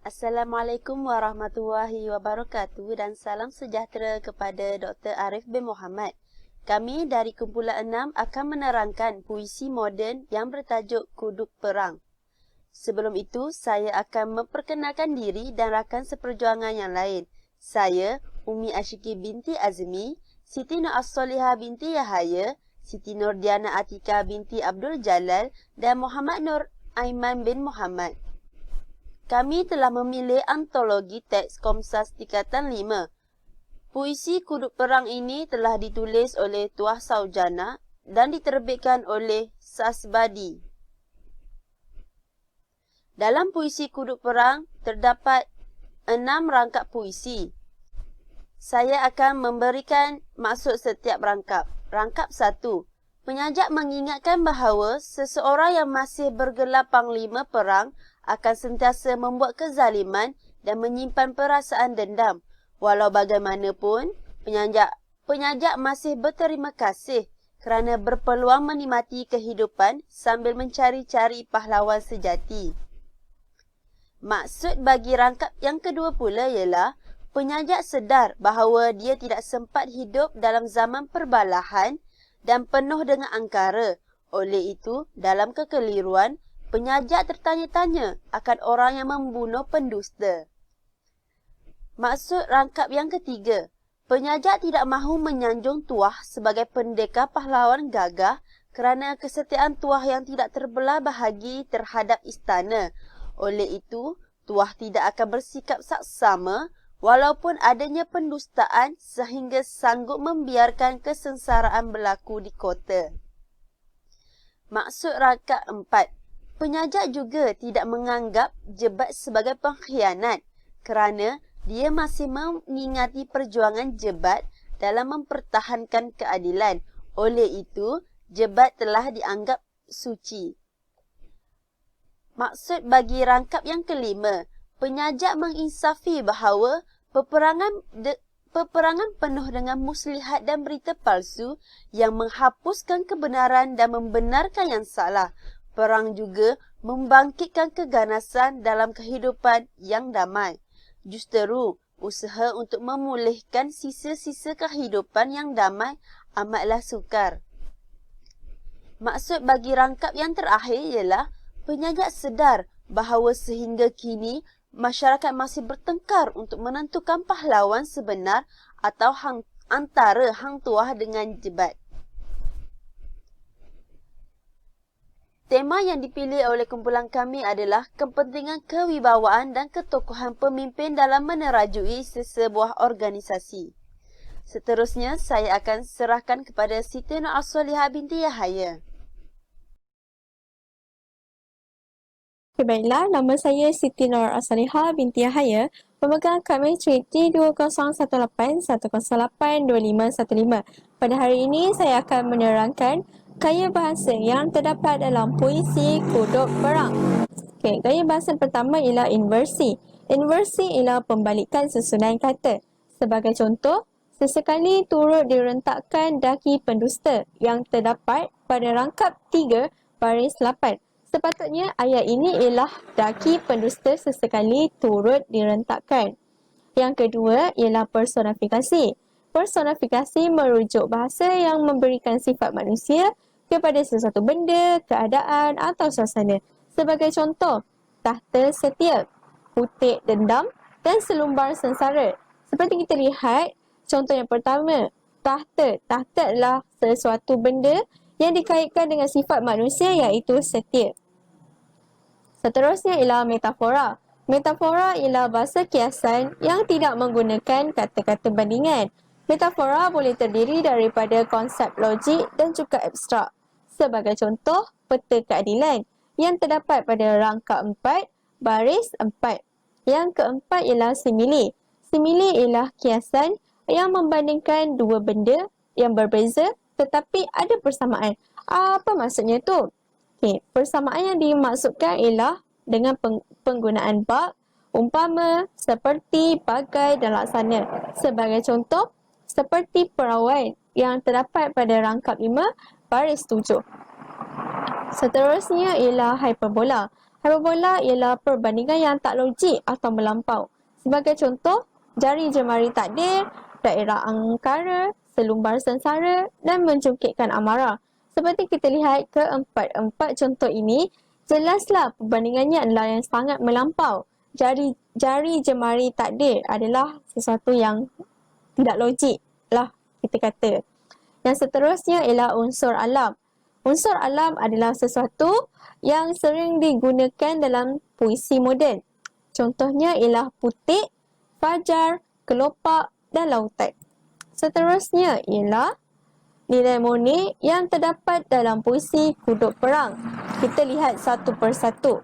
Assalamualaikum warahmatullahi wabarakatuh dan salam sejahtera kepada Dr. Arif bin Mohamed. Kami dari kumpulan 6 akan menerangkan puisi moden yang bertajuk Kuduk Perang. Sebelum itu, saya akan memperkenalkan diri dan rakan seperjuangan yang lain. Saya, Umi Asyiki binti Azmi, Siti Nur As-Solihah binti Yahaya, Siti Nurdiana Atika binti Abdul Jalal dan Muhammad Nur Aiman bin Muhammad. Kami telah memilih antologi teks Komsas tingkatan 5. Puisi Kuduk Perang ini telah ditulis oleh Tuah Saujana dan diterbitkan oleh Sasbadi. Dalam puisi Kuduk Perang terdapat 6 rangkap puisi. Saya akan memberikan maksud setiap rangkap. Rangkap 1. Penyajak mengingatkan bahawa seseorang yang masih bergelar panglima perang akan sentiasa membuat kezaliman dan menyimpan perasaan dendam. Walau bagaimanapun, penyajak masih berterima kasih kerana berpeluang menikmati kehidupan sambil mencari-cari pahlawan sejati. Maksud bagi rangkap yang kedua pula ialah penyajak sedar bahawa dia tidak sempat hidup dalam zaman perbalahan dan penuh dengan angkara. Oleh itu, dalam kekeliruan, penyajak tertanya-tanya akan orang yang membunuh pendusta. Maksud rangkap yang ketiga, penyajak tidak mahu menyanjung Tuah sebagai pendekar pahlawan gagah kerana kesetiaan Tuah yang tidak terbelah bahagi terhadap istana. Oleh itu, Tuah tidak akan bersikap saksama walaupun adanya pendustaan sehingga sanggup membiarkan kesengsaraan berlaku di kota. Maksud rangkap 4, penyajak juga tidak menganggap Jebat sebagai pengkhianat kerana dia masih mengingati perjuangan Jebat dalam mempertahankan keadilan. Oleh itu, Jebat telah dianggap suci. Maksud bagi rangkap yang kelima, penyajak menginsafi bahawa peperangan penuh dengan muslihat dan berita palsu yang menghapuskan kebenaran dan membenarkan yang salah. Perang juga membangkitkan keganasan dalam kehidupan yang damai. Justeru, usaha untuk memulihkan sisa-sisa kehidupan yang damai amatlah sukar. Maksud bagi rangkap yang terakhir ialah penyajak sedar bahawa sehingga kini masyarakat masih bertengkar untuk menentukan pahlawan sebenar atau antara Hang Tuah dengan Jebat. Tema yang dipilih oleh kumpulan kami adalah kepentingan kewibawaan dan ketokohan pemimpin dalam menerajui sesebuah organisasi. Seterusnya, saya akan serahkan kepada Siti Nur As-Solihah binti Yahaya. Baiklah, nama saya Siti Nur As-Solihah binti Yahaya, pemegang kad matriki 2018-108-2515. Pada hari ini, saya akan menerangkan gaya bahasa yang terdapat dalam puisi Kuduk Perang. Gaya bahasa pertama ialah inversi. Inversi ialah pembalikan susunan kata. Sebagai contoh, sesekali turut direntakkan daki pendusta yang terdapat pada rangkap 3 baris 8. Sepatutnya ayat ini ialah daki pendusta sesekali turut direntakkan. Yang kedua ialah personifikasi. Personifikasi merujuk bahasa yang memberikan sifat manusia kepada sesuatu benda, keadaan atau suasana. Sebagai contoh, tahta setia, putik dendam dan selumbar sengsara. Seperti kita lihat, contoh yang pertama, tahta. Tahta adalah sesuatu benda yang dikaitkan dengan sifat manusia iaitu setia. Seterusnya ialah metafora. Metafora ialah bahasa kiasan yang tidak menggunakan kata-kata bandingan. Metafora boleh terdiri daripada konsep logik dan juga abstrak. Sebagai contoh, peta keadilan yang terdapat pada rangkap 4, baris 4. Yang keempat ialah simile. Simile ialah kiasan yang membandingkan dua benda yang berbeza tetapi ada persamaan. Apa maksudnya tu? Persamaan yang dimaksudkan ialah dengan penggunaan bab, umpama, seperti, bagai dan laksana. Sebagai contoh, seperti perawan yang terdapat pada rangkap 5, baris 7. Seterusnya ialah hyperbola. Hiperbola ialah perbandingan yang tak logik atau melampau. Sebagai contoh, jari jemari takdir, daerah angkara, selumbar sengsara dan mencungkitkan amarah. Seperti kita lihat keempat-empat contoh ini, jelaslah perbandingannya adalah yang sangat melampau. Jari jemari takdir adalah sesuatu yang tidak logik lah kita kata. Yang seterusnya ialah unsur alam. Unsur alam adalah sesuatu yang sering digunakan dalam puisi moden. Contohnya ialah putik, fajar, kelopak dan lautan. Seterusnya ialah nilai murni yang terdapat dalam puisi Kuduk Perang. Kita lihat satu persatu.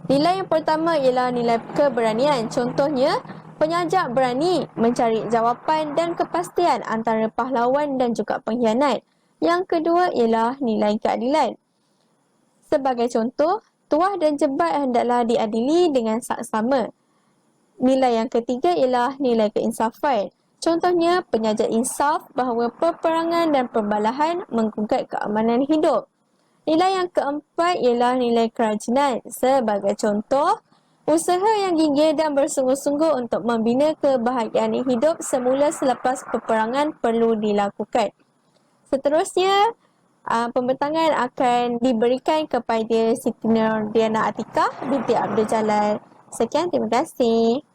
Nilai yang pertama ialah nilai keberanian. Contohnya, penyajak berani mencari jawapan dan kepastian antara pahlawan dan juga pengkhianat. Yang kedua ialah nilai keadilan. Sebagai contoh, tuah dan jebat hendaklah diadili dengan saksama. Nilai yang ketiga ialah nilai keinsafan. Contohnya, penyajat insaf bahawa peperangan dan perbalahan menggugat keamanan hidup. Nilai yang keempat ialah nilai kerajinan. Sebagai contoh, usaha yang gigih dan bersungguh-sungguh untuk membina kebahagiaan hidup semula selepas peperangan perlu dilakukan. Seterusnya, pembentangan akan diberikan kepada Siti Nurdiana Atikah binti Abdul Jalal. Sekian, terima kasih.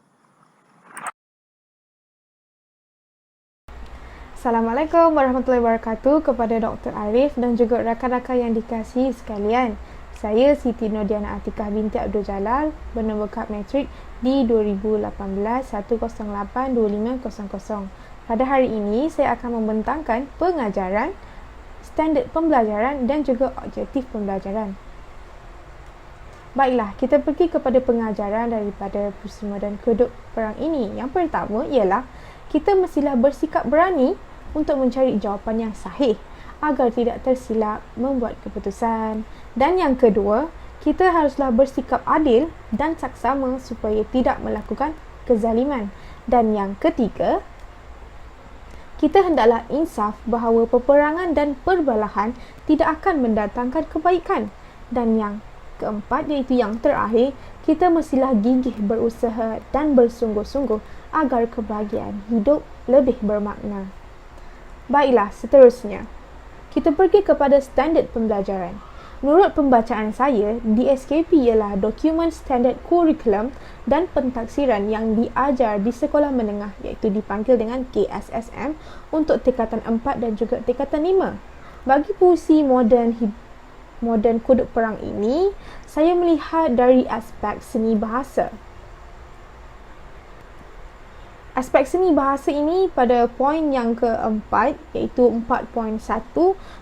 Assalamualaikum warahmatullahi wabarakatuh kepada Dr. Arif dan juga rakan-rakan yang dikasihi sekalian. Saya Siti Nurdiana Atikah binti Abdul Jalal, bernombor kad matrik di 2018-108-2500. Pada hari ini, saya akan membentangkan pengajaran, standard pembelajaran dan juga objektif pembelajaran. Baiklah, kita pergi kepada pengajaran daripada puisi moden Kuduk Perang ini. Yang pertama ialah kita mestilah bersikap berani untuk mencari jawapan yang sahih agar tidak tersilap membuat keputusan. Dan yang kedua, kita haruslah bersikap adil dan saksama supaya tidak melakukan kezaliman. Dan yang ketiga, kita hendaklah insaf bahawa peperangan dan perbalahan tidak akan mendatangkan kebaikan. Dan yang keempat, iaitu yang terakhir, kita mestilah gigih berusaha dan bersungguh-sungguh agar kebahagiaan hidup lebih bermakna. Baiklah, seterusnya, kita pergi kepada standard pembelajaran. Menurut pembacaan saya, DSKP ialah dokumen standard kurikulum dan pentaksiran yang diajar di sekolah menengah, iaitu dipanggil dengan KSSM untuk tingkatan 4 dan juga tingkatan 5. Bagi puisi moden Kuduk Perang ini, saya melihat dari aspek seni bahasa. Aspek seni bahasa ini pada poin yang keempat, iaitu 4.1,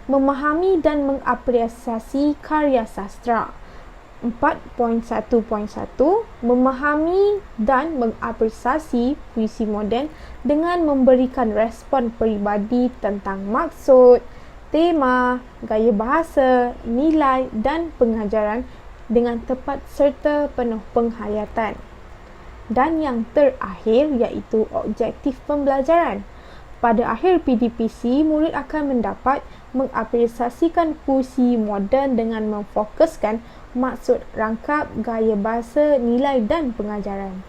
memahami dan mengapresiasi karya sastra. 4.1.1, memahami dan mengapresiasi puisi moden dengan memberikan respon peribadi tentang maksud, tema, gaya bahasa, nilai dan pengajaran dengan tepat serta penuh penghayatan. Dan yang terakhir iaitu objektif pembelajaran. Pada akhir PDPC, murid akan mendapat mengapresiasikan puisi moden dengan memfokuskan maksud rangkap, gaya bahasa, nilai dan pengajaran.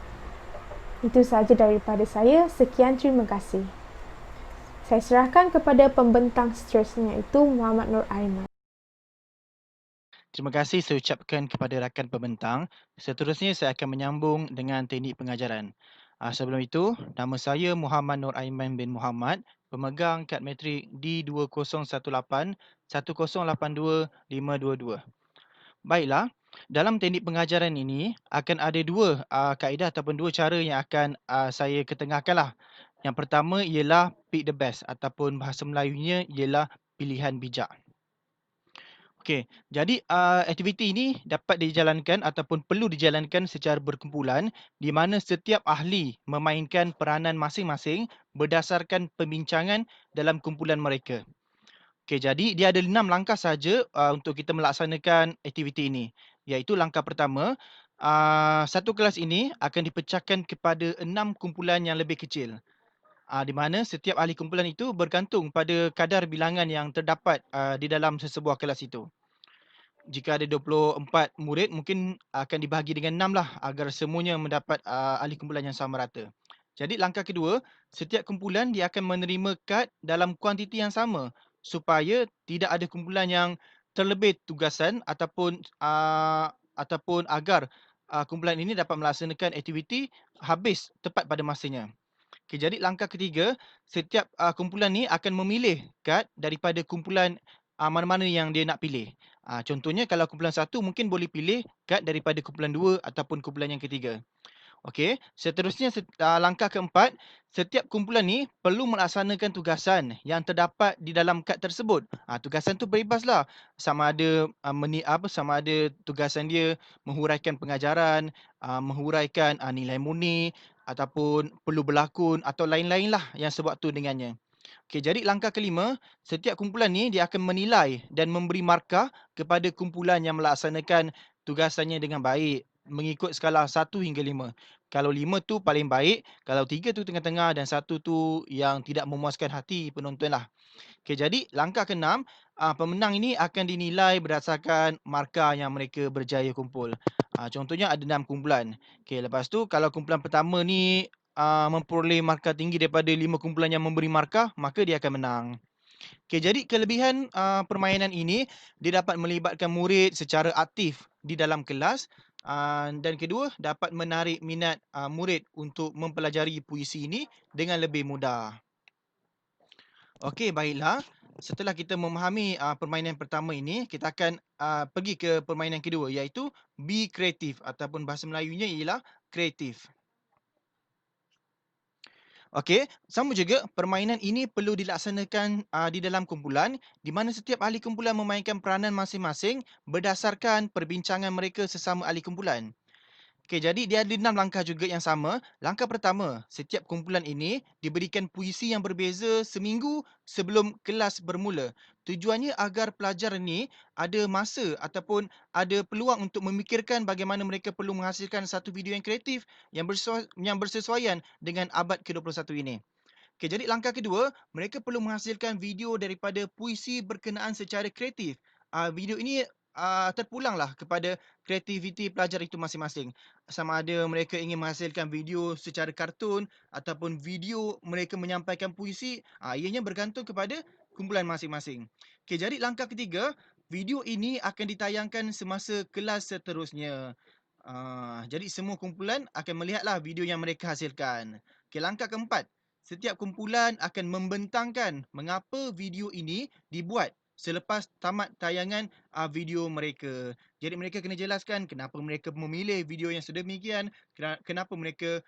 Itu sahaja daripada saya. Sekian, terima kasih. Saya serahkan kepada pembentang seterusnya, iaitu Muhammad Nur Aiman. Terima kasih saya ucapkan kepada rakan pembentang. Seterusnya saya akan menyambung dengan teknik pengajaran. Sebelum itu, nama saya Muhammad Nur Aiman bin Muhammad, pemegang kad matrik D2018-1082-522. Baiklah, dalam teknik pengajaran ini akan ada dua kaedah ataupun dua cara yang akan saya ketengahkanlah. Yang pertama ialah pick the best ataupun bahasa Melayunya ialah pilihan bijak. Okey, jadi aktiviti ini dapat dijalankan ataupun perlu dijalankan secara berkumpulan di mana setiap ahli memainkan peranan masing-masing berdasarkan pembincangan dalam kumpulan mereka. Okey, jadi dia ada 6 langkah saja untuk kita melaksanakan aktiviti ini. Iaitu langkah pertama, satu kelas ini akan dipecahkan kepada 6 kumpulan yang lebih kecil. Di mana setiap ahli kumpulan itu bergantung pada kadar bilangan yang terdapat di dalam sesebuah kelas itu. jika ada 24 murid mungkin akan dibahagi dengan 6 lah agar semuanya mendapat ahli kumpulan yang sama rata. Jadi langkah kedua, setiap kumpulan dia akan menerima kad dalam kuantiti yang sama supaya tidak ada kumpulan yang terlebih tugasan ataupun agar kumpulan ini dapat melaksanakan aktiviti habis tepat pada masanya. Okay, jadi langkah ketiga, setiap kumpulan ni akan memilih kad daripada kumpulan mana-mana yang dia nak pilih. Contohnya kalau kumpulan satu mungkin boleh pilih kad daripada kumpulan dua ataupun kumpulan yang ketiga. Okey, seterusnya langkah keempat, setiap kumpulan ni perlu melaksanakan tugasan yang terdapat di dalam kad tersebut. Tugasan tu bebaslah. Sama ada sama ada tugasan dia menghuraikan pengajaran, menghuraikan nilai murni ataupun perlu berlakon atau lain-lain lah yang sewaktu dengannya. Okey, jadi langkah kelima, setiap kumpulan ni dia akan menilai dan memberi markah kepada kumpulan yang melaksanakan tugasannya dengan baik mengikut skala 1 hingga 5. Kalau 5 tu paling baik, kalau 3 tu tengah-tengah dan 1 tu yang tidak memuaskan hati penonton lah. Okey, jadi langkah keenam, pemenang ini akan dinilai berdasarkan markah yang mereka berjaya kumpul. Contohnya ada 6 kumpulan. Okey, lepas tu kalau kumpulan pertama ni memperoleh markah tinggi daripada 5 kumpulan yang memberi markah, maka dia akan menang. Okey, jadi kelebihan permainan ini, dia dapat melibatkan murid secara aktif di dalam kelas dan kedua, dapat menarik minat murid untuk mempelajari puisi ini dengan lebih mudah. Okey, baiklah. Setelah kita memahami permainan pertama ini, kita akan pergi ke permainan kedua iaitu be creative ataupun bahasa Melayunya ialah kreatif. Okey, sama juga permainan ini perlu dilaksanakan di dalam kumpulan di mana setiap ahli kumpulan memainkan peranan masing-masing berdasarkan perbincangan mereka sesama ahli kumpulan. Okey, jadi dia ada 6 langkah juga yang sama. Langkah pertama, setiap kumpulan ini diberikan puisi yang berbeza seminggu sebelum kelas bermula. Tujuannya agar pelajar ni ada masa ataupun ada peluang untuk memikirkan bagaimana mereka perlu menghasilkan satu video yang kreatif yang bersesuaian dengan abad ke-21 ini. Okey, jadi langkah kedua, mereka perlu menghasilkan video daripada puisi berkenaan secara kreatif. Video ini terpulanglah kepada kreativiti pelajar itu masing-masing. Sama ada mereka ingin menghasilkan video secara kartun ataupun video mereka menyampaikan puisi, ianya bergantung kepada kumpulan masing-masing. Okey, jadi langkah ketiga, video ini akan ditayangkan semasa kelas seterusnya. Jadi semua kumpulan akan melihatlah video yang mereka hasilkan. Okey, langkah keempat, setiap kumpulan akan membentangkan mengapa video ini dibuat selepas tamat tayangan video mereka. Jadi mereka kena jelaskan kenapa mereka memilih video yang sedemikian, kenapa mereka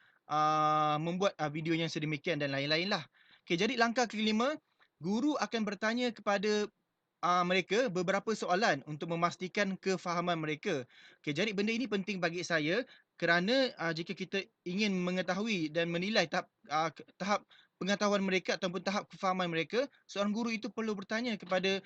membuat video yang sedemikian dan lain-lain lah. Okay, jadi langkah kelima, guru akan bertanya kepada mereka beberapa soalan untuk memastikan kefahaman mereka. Okay, jadi benda ini penting bagi saya kerana jika kita ingin mengetahui dan menilai tahap pengetahuan mereka ataupun tahap kefahaman mereka, seorang guru itu perlu bertanya kepada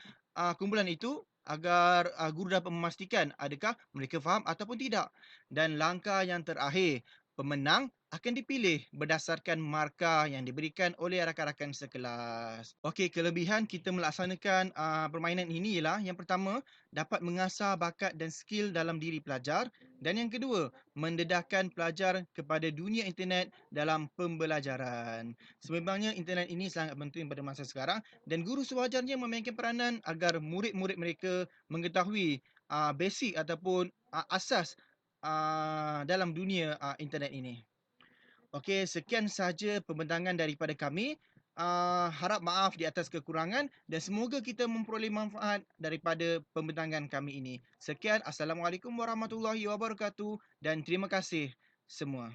kumpulan itu agar guru dapat memastikan adakah mereka faham ataupun tidak. Dan langkah yang terakhir, pemenang akan dipilih berdasarkan markah yang diberikan oleh rakan-rakan sekelas. Okey, kelebihan kita melaksanakan permainan ini ialah yang pertama, dapat mengasah bakat dan skill dalam diri pelajar dan yang kedua, mendedahkan pelajar kepada dunia internet dalam pembelajaran. Sememangnya internet ini sangat penting pada masa sekarang dan guru sewajarnya memainkan peranan agar murid-murid mereka mengetahui basic ataupun asas dalam dunia internet ini. Okey, sekian sahaja pembentangan daripada kami. Harap maaf di atas kekurangan dan semoga kita memperoleh manfaat daripada pembentangan kami ini. Sekian, Assalamualaikum warahmatullahi wabarakatuh dan terima kasih semua.